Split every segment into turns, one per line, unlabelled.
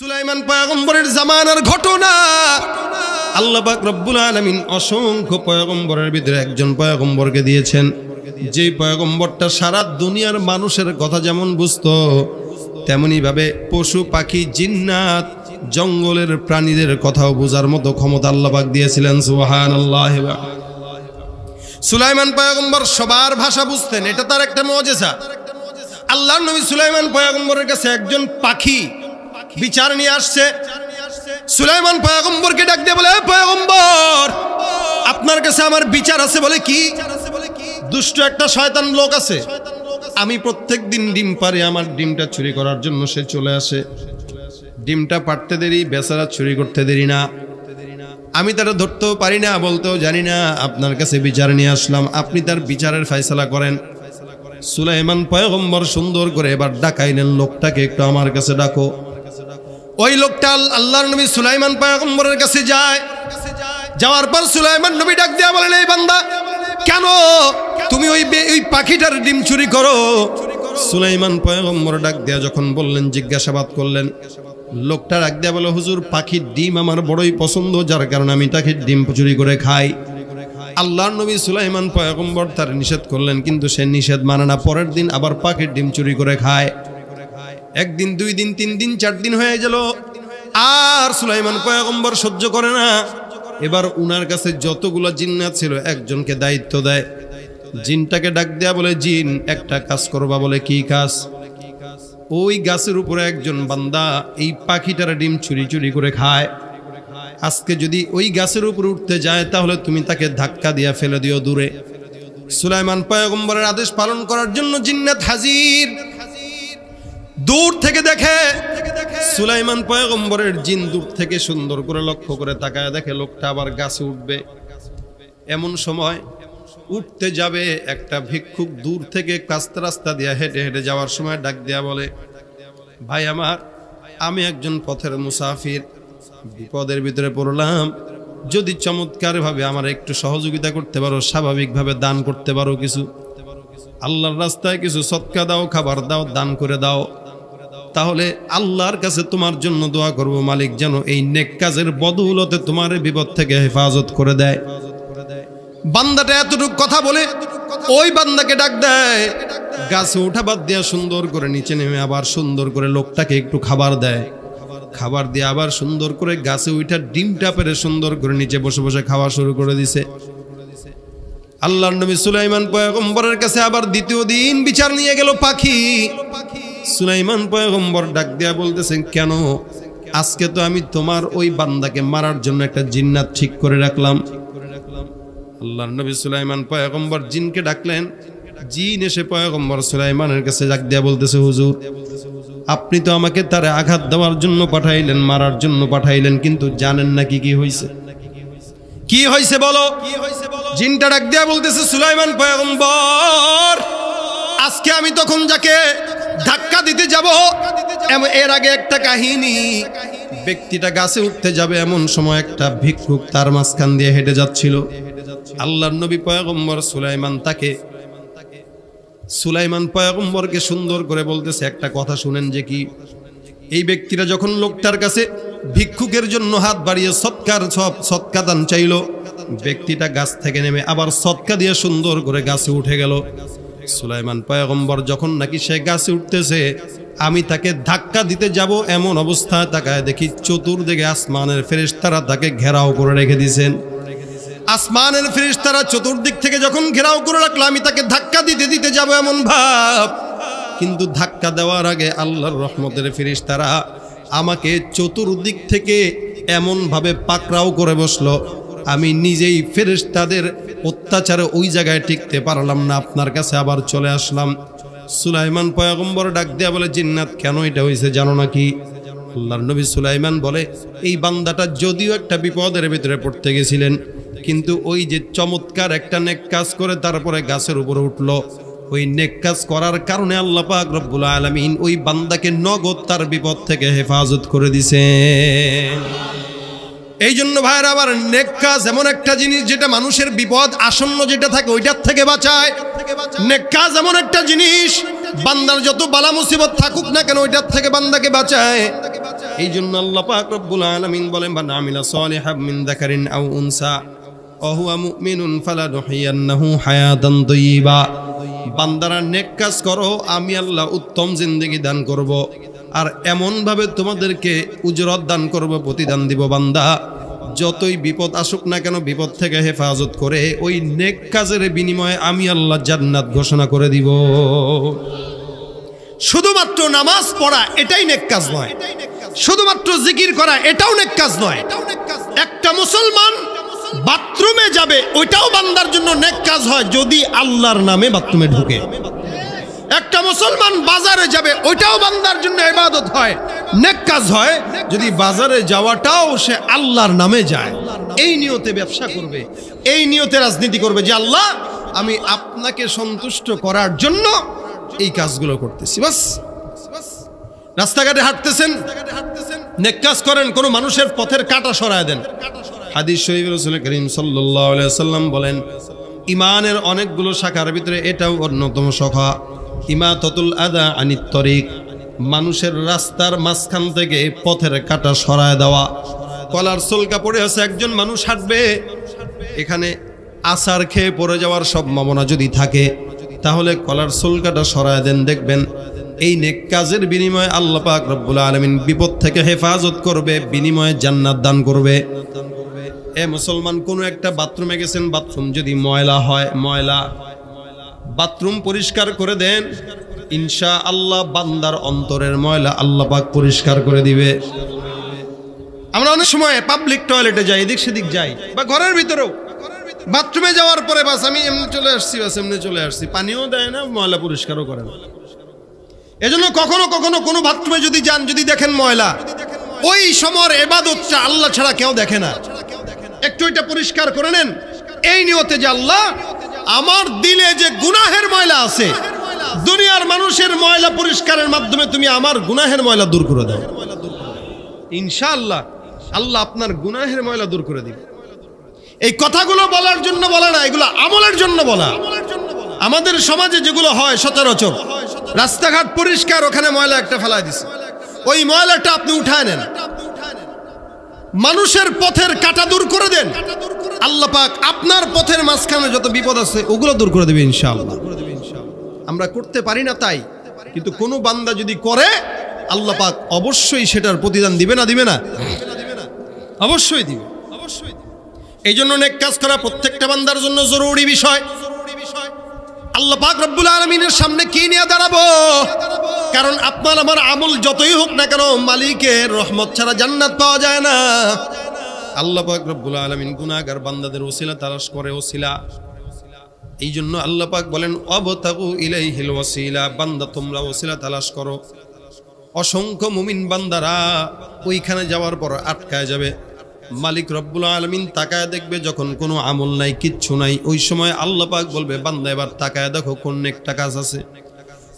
সুলাইমান পয়গম্বরের জামানার ঘটনা। আল্লাহ পাক রব্বুল আলামিন অসংখ্য পয়গম্বরের ভিতরে একজন পয়গম্বরকে দিয়েছেন, যে পয়গম্বরটা সারা দুনিয়ার মানুষের কথা যেমন বুঝতো, তেমনি ভাবে পশু পাখি জিন্নাত জঙ্গলের প্রাণীদের কথাও বোঝার মতো ক্ষমতা আল্লাহ পাক দিয়েছিলেন। সুবহানাল্লাহ। সুলাইমান পয়গম্বর সবার ভাষা বুঝতেন, এটা তার একটা মুজিজা। আল্লাহর নবী সুলাইমান পয়গম্বরের কাছে একজন পাখি বিচার নিয়ে আসছে। সুলাইমান পয়গম্বরকে ডাক দিয়ে বলে, পয়গম্বর আপনার কাছে আমার বিচার আছে। বলে কি? দুষ্ট একটা শয়তান লোক আছে, আমি প্রত্যেক দিন ডিম পারি, আমার ডিমটা চুরি করার জন্য সে চলে আসে। ডিমটা পাড়তে দেরি, বেচারা চুরি করতে দেরি না, আমি তারা ধরতেও পারি না, বলতেও জানি না। আপনার কাছে বিচার নিয়ে আসলাম, আপনি তার বিচারের ফয়সালা করেন। সুলাইমান পয়গম্বর সুন্দর করে এবার ডাকাইলেন, লোকটাকে একটু আমার কাছে ডাকো। ওই লোকটা আল্লাহর নবী সুলাইমান পয়গম্বরের কাছে যায়। যাওয়ার পর সুলাইমান নবী ডাক দিয়া বলেন, এই বান্দা, কেন তুমি ওই পাখিটার ডিম চুরি করো? সুলাইমান পয়গম্বর ডাক দিয়া যখন বললেন, জিজ্ঞাসাবাদ করলেন, লোকটা ডাক দিয়া বলে, হুজুর পাখির ডিম আমার বড়ই পছন্দ, যার কারণে আমি তাকে ডিম চুরি করে খাই। আল্লাহর নবী সুলাইমান পয়গম্বর তার নিষেধ করলেন, কিন্তু সে নিষেধ মানে না। পরের দিন আবার পাখির ডিম চুরি করে খায়। একদিন, 2 দিন, 3 দিন, 4 দিন হয়ে গেল, আর সুলাইমান পয়গম্বর সহ্য করে না। এবার উনার কাছে যতগুলো জিন্নাত ছিল একজনকে দায়িত্ব দেয়। জিনটাকে ডাক দেয়া বলে, জিন একটা কাজ করবা। বলে কি কাজ? ওই গাছের উপরে একজন বান্দা এই পাখিটার ডিম চুরি চুরি করে খায়। আজকে যদি ওই গাছের উপরে উঠতে যায় তাহলে তুমি তাকে ধাক্কা দিয়া ফেলে দিও দূরে। সুলাইমান পয়গম্বরের আদেশ পালন করার জন্য জিন্নাত হাজির। দূর থেকে দেখে সুলাইমান পয়গম্বরের জিন দূর থেকে সুন্দর করে লক্ষ্য করে তাকায়, দেখে লোকটা আবার গাছে উঠবে। এমন সময় উঠতে যাবে, একটা ভিক্ষুক দূর থেকে কাস্তে রাস্তা দিয়ে হেঁটে হেঁটে যাওয়ার সময় ডাক দেয়া বলে, ভাই আমার, আমি একজন পথের মুসাফির, বিপদের ভিতরে পড়লাম, যদি চমৎকার ভাবে আমার একটু সহযোগিতা করতে পারো, স্বাভাবিকভাবে দান করতে পারো, কিছু আল্লাহর রাস্তায় কিছু সদকা দাও, খাবার দাও, দান করে দাও, তাহলে আল্লাহর কাছে তোমার জন্য দোয়া করব, মালিক যেন এই নেক কাজের বদৌলতে তোমার বিপদ থেকে হেফাজত করে দেয়। বান্দাটা এতটুকু কথা বলে ওই বান্দাকে ডাক দেয়, গাছে ওঠা বাদ দিয়া সুন্দর করে নিচে নেমে আবার সুন্দর করে লোকটাকে একটু খাবার দেয়। খাবার দিয়ে আবার সুন্দর করে গাছে উঠা ডিমটা পেরে সুন্দর করে নিচে বসে বসে খাওয়া শুরু করে দিছে। আল্লাহর নবী সুলাইমান পয়গম্বরের কাছে আবার দ্বিতীয় দিন বিচার নিয়ে গেল পাখি। সুলাইমান পয়গম্বর ডাক দিয়া বলতেছেন, কেন? আজকে তো আমি তোমার ওই বান্দাকে মারার জন্য একটা জিন্নাত ঠিক করে রাখলাম। আল্লাহর নবী সুলাইমান পয়গম্বর জিনকে ডাকলেন। জিন এসে পয়গম্বর সুলাইমানের কাছে ডাক দিয়া বলতেছে, হুজুর আপনি তো আমাকে তারে আঘাত দেওয়ার জন্য পাঠাইলেন, মারার জন্য পাঠাইলেন, কিন্তু জানেন না কি হয়েছে? কি হয়েছে বলো? জিনটা ডাক দিয়া বলতেছে, সুলাইমান পয়গম্বর, আজকে আমি তখন যাকে ধাক্কা দিতে যাব, এর আগে একটা কাহিনী, ব্যক্তিটা গাছে উঠতে যাবে, এমন সময় একটা ভিক্ষুক তার মাঝখান দিয়ে হেঁটে যাচ্ছিল। আল্লাহর নবী পয়গম্বর সুলাইমান পয়গম্বরকে সুন্দর করে বলতেছে, একটা কথা শুনেন, যে কি, এই ব্যক্তিরা যখন লোকটার কাছে ভিক্ষুকের জন্য হাত বাড়িয়ে সৎকা দান চাইল, ব্যক্তিটা গাছ থেকে নেমে আবার সৎকা দিয়ে সুন্দর করে গাছে উঠে গেল। সুলাইমান পয়গম্বর যখন নাকি সে গাছে উঠতেছে, আমি তাকে ধাক্কা দিতে যাব, এমন অবস্থায় তাকায় দেখি চতুর্দিকে আসমানের ফেরেশতারা তাকে ঘেরাও করে রেখে দিয়েছেন। আসমানের ফেরেশতারা চতুর্দিক থেকে যখন ঘেরাও করে রাখলো, আমি তাকে ধাক্কা দিতে যাব এমন ভাব, কিন্তু ধাক্কা দেওয়ার আগে আল্লাহর রহমতের ফেরেশতারা আমাকে চতুর্দিক থেকে এমন ভাবে পাকড়াও করে বসলো, আমি নিজেই ফেরেশতাদের অত্যাচারে ওই জায়গায় টিকতে পারলাম না, আপনার কাছে আবার চলে আসলাম। সুলাইমান পয়গম্বর ডাক দেয়া বলে, জিন্নাত কেন এটা হয়েছে জানো নাকি? আল্লাহর নবী সুলাইমান বলে, এই বান্দাটা যদিও একটা বিপদের ভিতরে পড়তে গেছিলেন, কিন্তু ওই যে চমৎকার একটা নেক কাজ করে তারপরে গাছের উপরে উঠলো, ওই নেক কাজ করার কারণে আল্লাহ পাক রব্বুল আলামিন ওই বান্দাকে নগদ তার বিপদ থেকে হেফাজত করে দিয়েছেন। এই জন্য ভাইরা, আবার নেক কাজ এমন একটা জিনিস যেটা মানুষের বিপদ আসন্ন যেটা থাকে ওইটার থেকে বাঁচায়। নেক কাজ এমন একটা জিনিস, বান্দার যত বালা মুসিবত থাকুক না কেন ওইটার থেকে বান্দাকে বাঁচায়। এই জন্য আল্লাহ পাক রব্বুল আলামিন বলেন মান আমিলা সালিহাম মিন যাকারিন আও উনসা ওয়া হুয়া মুমিনুন ফালানুহইয়ান্নাহু হায়াতান তাইয়্যিবা। বান্দারা নেক কাজ করো, আমি আল্লাহ উত্তম জিন্দেগি দান করব, আর এমন ভাবে তোমাদেরকে উজরত দান করব, প্রতিদান দিব। বান্দা যতই বিপদ আসুক না কেন, বিপদ থেকে হেফাজত করে ওই নেক কাজের বিনিময়ে আমি আল্লাহ জান্নাত ঘোষণা করে দিব। শুধুমাত্র নামাজ পড়া এটাই নেক কাজ নয়, শুধুমাত্র জিকির করা এটাও নেক কাজ নয়। একটা মুসলমান বাথরুমে যাবে, ওইটাও বান্দার জন্য নেক কাজ হয় যদি আল্লাহর নামে বাথরুমে ঢুকে। একটা মুসলমান বাজারে যাবে, ওইটাও বান্দার জন্য ইবাদত হয়, নেক কাজ হয় যদি বাজারে যাওয়াটাও সে আল্লাহর নামে যায়। এই নিয়তে ব্যবসা করবে, এই নিয়তে রাজনীতি করবে যে আল্লাহ আমি আপনাকে সন্তুষ্ট করার জন্য এই কাজগুলো করতেছি। বাস, রাস্তাঘাটে হাঁটতেছেন, নেক কাজ করেন, কোনো মানুষের পথের কাঁটা সরায় দেন। হাদিস শরীফে রাসূল করিম সাল্লাল্লাহু আলাইহি ওয়াসাল্লাম বলেন, ঈমানের অনেকগুলো শাখার ভিতরে এটাও অন্যতম শাখা, ইমাতাতুল আযা আনিত তরিক, মানুষের রাস্তার মাঝখান থেকে পথের কাঁটা সরায় দেওয়া। কলার চুলকা পড়ে আছে, একজন মানুষ হাঁটবে, এখানে আছাড় খেয়ে পড়ে যাওয়ার সম্ভাবনা যদি থাকে, তাহলে কলার চুলকাটা সরায় দেন। দেখবেন এই নেক কাজের বিনিময়ে আল্লাহ পাক রব্বুল আলামিন বিপদ থেকে হেফাজত করবে, বিনিময়ে জান্নাত দান করবে। এ মুসলমান, কোনো একটা বাথরুমে গেছেন, বাথরুম যদি ময়লা হয়, বাথরুম পরিষ্কার করে দেন, ইনশাআল্লাহ বান্দার অন্তরের ময়লা আল্লাহ পাক পরিষ্কার করে দিবে। আমরা অনেক সময় পাবলিক টয়লেটে যাই, এদিক সেদিক যাই, বা ঘরের ভিতরেও বাথরুমে যাওয়ার পরে বাস আমি এমনি চলে আসছি, বাস এমনি চলে আসছি, পানিও দেয় না, ময়লা পরিষ্কারও করে না। এজন্য কখনো কখনো কোনো বাথরুমে যদি যান, যদি দেখেন ময়লা, ওই সময়ের ইবাদতটা আল্লাহ ছাড়া কেউ দেখে না, একটু এটা পরিষ্কার করে নেন এই নিয়তে যে আল্লাহ আমার দিলে যে গুনাহের ময়লা আছে, দুনিয়ার মানুষের ময়লা পরিষ্কারের মাধ্যমে তুমি আমার গুনাহের ময়লা দূর করে দাও। ইনশাআল্লাহ আল্লাহ আপনার গুনাহের ময়লা দূর করে দিবে। এই কথাগুলো বলার জন্য বলা না, এগুলো আমলের জন্য বলা। আমাদের সমাজে যেগুলো হয় সচরাচর, রাস্তাঘাট পরিষ্কার, ওখানে ময়লা একটা ফেলায় দিছে, ওই ময়লাটা আপনি উঠায় নেন, মানুষের পথের কাঁটা দূর করে দেন, আল্লাহ পাক আপনার পথের মাঝখানে যত বিপদ আছে ওগুলো দূর করে দেবে ইনশাআল্লাহ। আমরা করতে পারি না তাই, কিন্তু কোনো বান্দা যদি করে আল্লাহ পাক অবশ্যই সেটার প্রতিদান দিবে না, দিবে না? অবশ্যই দিবে। এই জন্য নেক কাজ করা প্রত্যেকটা বান্দার জন্য জরুরি বিষয়। আল্লাহ পাক রব্বুল আলামিনের সামনে কি নিয়ে দাঁড়াবো? কারণ আপনার আমার আমল যতই হোক না কেন, মালিকের রহমত ছাড়া জান্নাত পাওয়া যায় না। আল্লাহ পাক রব্বুল আলামিন গুনাহগার বান্দাদের ওসিলা তালাশ করে, ওসিলা। এই জন্য আল্লাহ পাক বলেন ওয়াবতাগু ইলাইহিল ওয়াসিলা, বান্দা তোমরা ওসিলা তালাশ করো। অসংখ্য মুমিন বান্দারা ওইখানে যাওয়ার পর আটকায় যাবে। মালিক রব্বুল আলামিন তাকায় দেখবে, যখন কোনো আমল নাই, কিচ্ছু নাই, ওই সময় আল্লাহ পাক বলবে বান্দা এবার তাকায় দেখো কোন নেকটা কাজ আছে।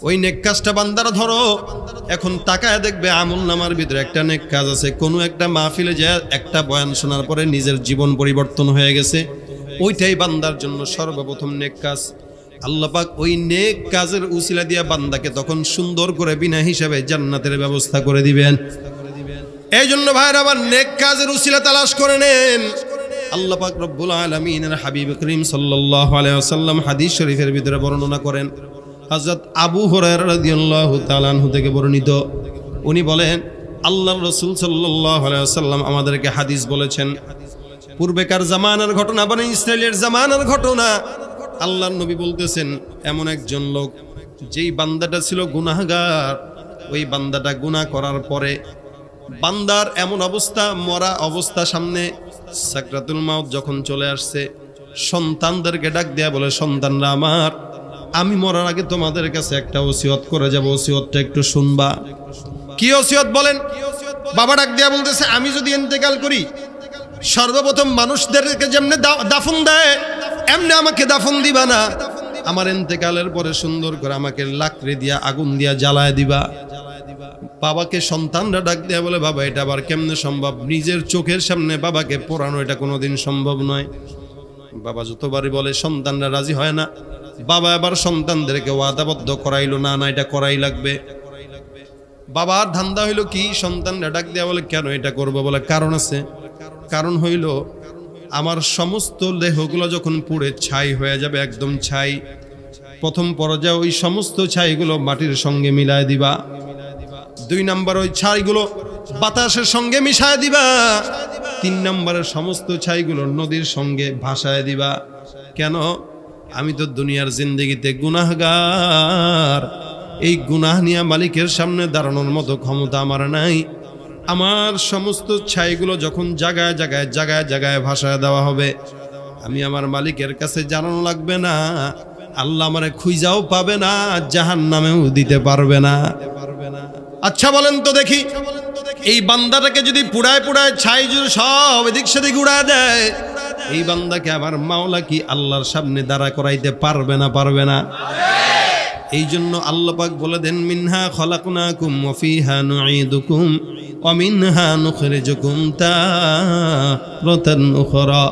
ওই নেক কাজটা বান্দারা ধরো, এখন তাকায় দেখবে আমল নামার ভিতরে একটা নেক কাজ আছে। কোনো একটা মাহফিলে যায় একটা বয়ান শোনার পরে নিজের জীবন পরিবর্তন হয়ে গেছে, ওইটাই বান্দার জন্য সর্বপ্রথম নেক কাজ। আল্লাহ পাক ওই নেক কাজের উসিলা দিয়া বান্দাকে তখন সুন্দর করে বিনা হিসাবে জান্নাতের ব্যবস্থা করে দিবেন। এই জন্য ভাইরা আমার, নেক কাজের উসিলা তালাশ করে নেন। আল্লাহ পাক রব্বুল আলামিনের হাবিব করিম সাল্লাল্লাহু আলাইহি ওয়াসাল্লাম হাদিস শরীফের ভিতরে বর্ণনা করেন, হযরত আবু হুরায়রা রাদিয়াল্লাহু তাআলা আনহু থেকে বর্ণিত, উনি বলেন আল্লাহর রাসূল সাল্লাল্লাহু আলাইহি ওয়াসাল্লাম আমাদেরকে হাদিস বলেছেন, পূর্বেকার জামানার ঘটনা, বনি ইসরাইলের জামানার ঘটনা। আল্লাহর নবী বলতেছেন, এমন একজন লোক যেই বান্দাটা ছিল গুনাহগার, ওই বান্দাটা গুনাহ করার পরে বান্দার এমন অবস্থা, মরা অবস্থা, সামনে সাকরাতুল মাউত যখন চলে আসছে, সন্তানদেরকে ডাক দেয়া বলে, সন্তানরা আমার, আমি মরার আগে তোমাদের কাছে একটা ওসিয়ত করে যাব, ওসিয়তটা একটু শুনবা। কি ওসিয়ত বলেন? বাবা ডাক দেয়া বলতেছে, আমি যদি ইন্তেকাল করি, সর্বপ্রথম মানুষদেরকে যেমনে দাফন দেয় এমনি আমাকে দাফন দিবা না, আমার ইন্তেকালের পরে সুন্দর করে আমাকে লাকড়ি দিয়া, আগুন দিয়া জ্বালায় দিবা। বাবাকে সন্তানরা ডাক দেয়া বলে, বাবা এটা আবার কেমনে সম্ভব? নিজের চোখের সামনে বাবাকে পোড়ানো এটা কোনোদিন সম্ভব নয়। বাবা যতবারই বলে, সন্তানরা রাজি হয় না। বাবা আবার সন্তানদেরকে ওয়াদাবদ্ধ করাইলো, না না এটা করাই লাগবে। বাবার ধান্দা হইল কি, সন্তানরা ডাক দেয়া বলে কেন এটা করবো, বলে কারণ আছে। কারণ হইল আমার সমস্ত দেহগুলো যখন পুড়ে ছাই হয়ে যাবে, একদম ছাই, প্রথম পর্যায়ে ওই সমস্ত ছাইগুলো মাটির সঙ্গে মিলায় দিবা। 2 নাম্বার ওই ছাইগুলো বাতাসের সঙ্গে মিশায় দিবা। 3 নাম্বারের সমস্ত ছাইগুলো নদীর সঙ্গে ভাসায় দিবা। কেন? আমি তো দুনিয়ার জিন্দেগিতে গুনাহগার, এই গুনাহ নিয়ে মালিকের সামনে দাঁড়ানোর মতো ক্ষমতা আমার নাই। আমার সমস্ত ছাইগুলো যখন জায়গায় জায়গায় জায়গায় জায়গায় ভাসায় দেওয়া হবে, আমি আমার মালিকের কাছে জানানো লাগবে না, আল্লাহ আমারে খুঁজাও পাবে না, জাহান্নামেও দিতে পারবে না। আচ্ছা বলেন তো দেখি, এই বান্দাটাকে যদি পুড়ায় পুড়ায় ছাই যদি সব এদিক সেদিক উড়ায় দেয়, এই বান্দাকে আমার মাওলা কি আল্লাহর সামনে দাঁড়া করাইতে পারবে না? পারবে না। এই জন্য আল্লাহ পাক বলে দেন, মিনহা খলাকনাকুম ওয়া ফিহা নুঈদুকুম ওয়া মিনহা নুখরিজুকুম তারাতান উখরা।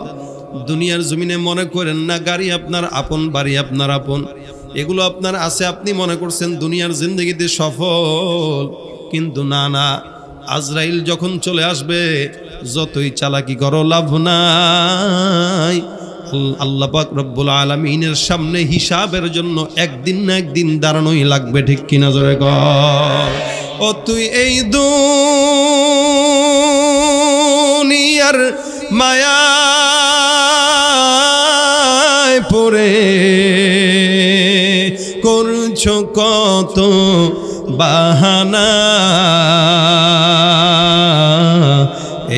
দুনিয়ার জমিনে মনে করেন না গাড়ি আপনার আপন, বাড়ি আপনার আপন, এগুলো আপনার আছে, আপনি মনে করছেন দুনিয়ার জিন্দগিতে সফল, কিন্তু না না, আজরাইল যখন চলে আসবে যতই চালাকি করো লাভ নাই। আল্লাহ পাক রব্বুল আলামিনের সামনে হিসাবের জন্য একদিন না একদিন দাঁড়ানোই লাগবে, ঠিক কিনা জোরে কর। ও তুই এই দুনিয়ার মায়ায় পড়ে করছো কত বাহানা,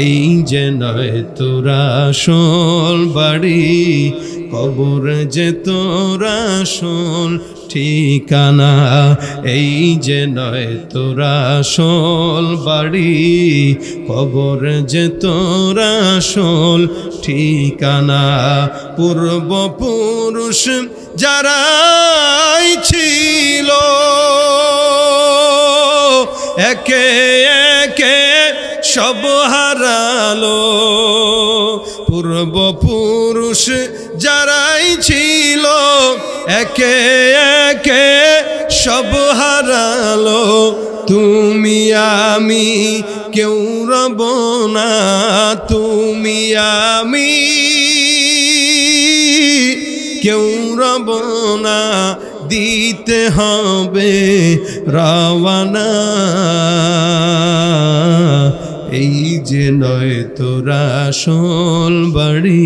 এই যে নয় তোরা আসল বাড়ি, কবর যে তোরা আসল ঠিকানা। এই যে নয় তোরা আসল বাড়ি, কবর যে তোরা আসল ঠিকানা। পূর্বপুরুষ যারাই ছিল একে একে সব হারালো, পূর্বপুরুষ যারাই ছিল একে একে সব হারালো। তুমি আমি কেউ রব না, তুমি আমি কেউ রব না, দিতে হবে রওয়ানা। এই যে নয় তোরা আসল বাড়ি,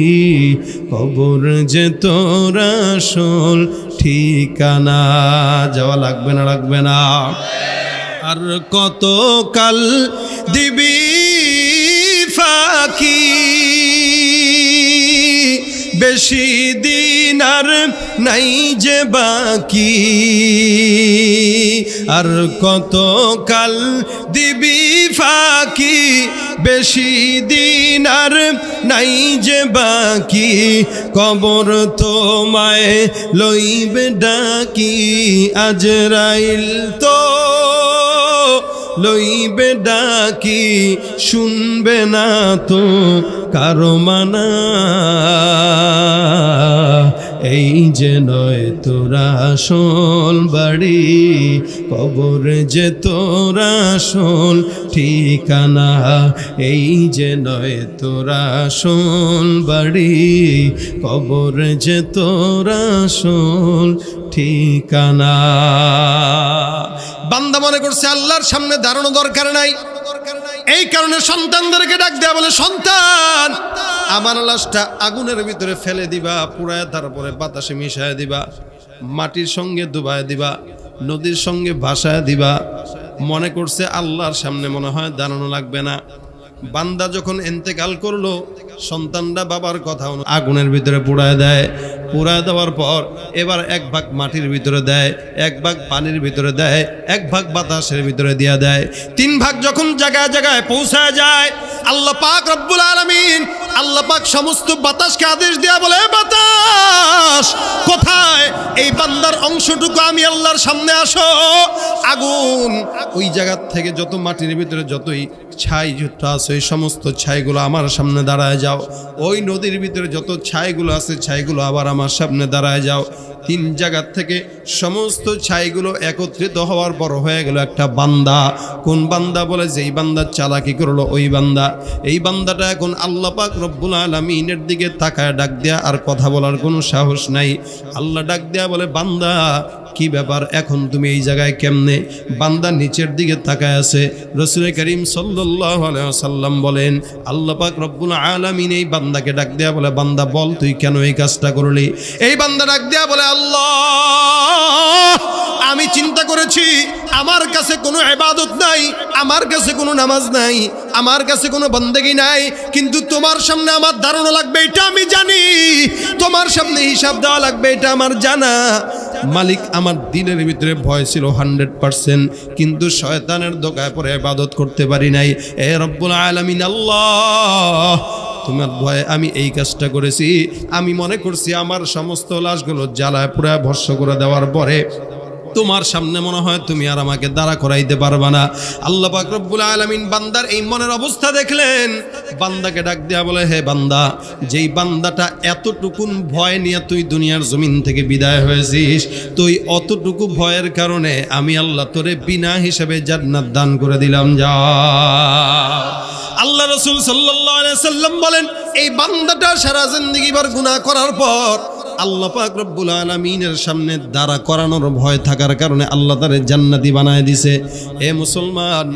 কবর যে তোরা আসল ঠিকানা। যাওয়া লাগবে না? লাগবে না। আর কত কাল দিবি ফাঁকি, বেশি দিন আর নাই যে বাকি। আর কত কাল দিবি ফাঁকি, বেশি দিন আর নাই যে বাকি। কবর তোমায় লইবে ডাকি, আজরাইল তো লইবে ডাকি, শুনবে না তো কারো মানা। এই যে নয় তোরা আসল বাড়ি, কবর যে তোরা আসল ঠিকানা। এই যে নয় তোরা আসল বাড়ি, কবর যে তোরা আসল ঠিকানা। বান্দা মনে করছে আল্লাহর সামনে দাঁড়ানো দরকার নাই, এই কারণে সন্তানদেরকে ডাক দেয়া বলে, সন্তান আমার লাশটা আগুনের ভিতরে ফেলে দিবা, পুড়ায় তারপরে বাতাসে মিশায় দিবা, মাটির সঙ্গে ডুবায় দিবা, নদীর সঙ্গে ভাসায় দিবা। মনে করছে আল্লাহর সামনে মনে হয় দাঁড়ানো লাগবে না। বান্দা যখন ইন্তেকাল করলো, সন্তানরা বাবার কথা আগুনের ভিতরে পুড়ায় দেয়। পুড়ায় দেওয়ার পর এবার 1 ভাগ মাটির ভিতরে দেয়, 1 ভাগ পানির ভিতরে দেয়, 1 ভাগ বাতাসের ভিতরে দিয়া দেয়। 3 ভাগ যখন জায়গায় জায়গায় পৌঁছায় যায়, আল্লাহ পাক রব্বুল আলামিন, আল্লাহ পাক সমস্ত বাতাসকে আদেশ দেয়া বলে, বাতাস কোথায়? এই বান্দার অংশটুকু আমি আল্লাহর সামনে আসো। আগুন ওই জায়গা থেকে যত মাটির ভিতরে যতই ছাই আছে, ওই সমস্ত ছাইগুলো আমার সামনে দাঁড়ায় যাও। ওই নদীর ভিতরে যত ছাইগুলো আছে, ছাইগুলো আবার আমার সামনে দাঁড়ায় যাও। তিন জায়গা থেকে সমস্ত ছাইগুলো একত্রিত হওয়ার পর হয়ে গেল একটা বান্দা। কোন বান্দা? বলে যেই বান্দা চালাকি করলো ওই বান্দা। এই বান্দাটা এখন আল্লাহ পাক রব্বুল আলামিনের দিকে তাকায় ডাক দেয়া, আর কথা বলার কোনো সাহস নাই। আল্লাহ ডাক দেয়া বলে, বান্দা কি ব্যাপার, এখন তুমি এই জায়গায় কেমনে? বান্দা নিচের দিকে তাকায় আছে। রাসূল করিম সাল্লাল্লাহু আলাইহি ওয়াসাল্লাম বলেন, আল্লাহ পাক রব্বুল আলামিন এই বান্দাকে ডাক দেয়া বলে, বান্দা বল তুই কেন এই কাজটা করলি? এই বান্দা ডাক দেয়া বলে, আল্লাহ আমি চিন্তা করেছি আমার কাছে কোনো ইবাদত নাই, আমার কাছে কোনো নামাজ নাই, আমার কাছে কোনো বন্দেগী নাই, কিন্তু তোমার সামনে আমার দাঁড়ানো লাগবে এটা আমি জানি, তোমার সামনে হিসাব দেওয়া লাগবে এটা আমার জানা। মালিক, আমার দিলের ভিতরে ভয় ছিল 100%, কিন্তু শয়তানের ধোঁকায় পড়ে ইবাদত করতে পারি নাই। এ রব্বুল আলামিন আল্লাহ, তোমার ভয়ে আমি এই কাজটা করেছি। আমি মনে করছি আমার সমস্ত লাশগুলো জ্বালায় পুরায় ভস্ম করে দেওয়ার পরে তোমার সামনে মনে হয় তুমি আর আমাকে দাঁড়া করাইতে পারবা না। আল্লাহ পাক রব্বুল আলামিন বান্দার এই মনের অবস্থা দেখলেন, বান্দাকে ডাক দেয়া বলে, হে বান্দা, যেই বান্দাটা এতটুকুন ভয় নিয়ে তুই দুনিয়ার জমিন থেকে বিদায় হয়েছিস, তুই অতটুকু ভয়ের কারণে আমি আল্লাহ তোরে বিনা হিসেবে জান্নাত দান করে দিলাম, যা। আল্লাহ রাসূল সাল্লাল্লাহু আলাইহি সাল্লাম বলেন, এই বান্দাটা সারা জিন্দেগি ভর গুনাহ করার পর আল্লাহ পাক রব্বুল আলামিনের সামনে দাঁড়া করানোর ভয় থাকার কারণে আল্লাহ তারে জান্নাতি বানায় দিছে। এ মুসলমান,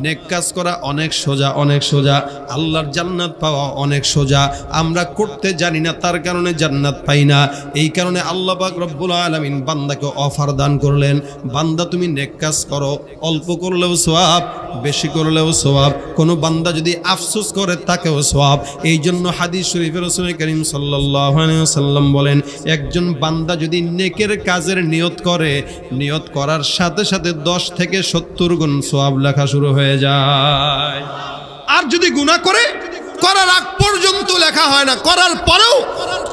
নেক কাজ করা অনেক সোজা, অনেক সোজা। আল্লাহর জান্নাত পাওয়া অনেক সোজা। আমরা করতে জানি না, তার কারণে জান্নাত পাই না। এই কারণে আল্লাহ পাক রব্বুল আলামিন বান্দাকে অফার দান করলেন, বান্দা তুমি নেক কাজ করো, অল্প করলেও সওয়াব, বেশি করলেও সওয়াব। কোনো বান্দা যদি আফসোস করে তাকেও সওয়াব। এই জন্য হাদিস শরীফে রাসূল করিম সাল্লাল্লাহু আলাইহি ওয়াসাল্লাম বলেন, একজন বান্দা যদি নেকের কাজের নিয়ত করে, নিয়ত করার সাথে সাথে 10 থেকে 70 গুণ সওয়াব লেখা শুরু হয়ে যায়। আর যদি গুনাহ করে, করার আগ পর্যন্ত লেখা হয় না, করার পরেও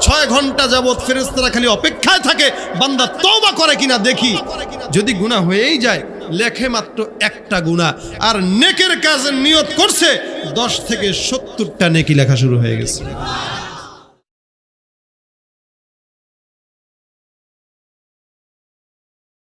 6 ঘন্টা যাবত ফেরেশতারা খালি অপেক্ষায় থাকে বান্দা তওবা করে কিনা দেখি। যদি গুনাহ হয়েই যায়, লেখে মাত্র একটা গুনাহ, আর নেকের কাজের নিয়ত করছে 10 থেকে 70টা নেকি লেখা শুরু হয়ে গেছে।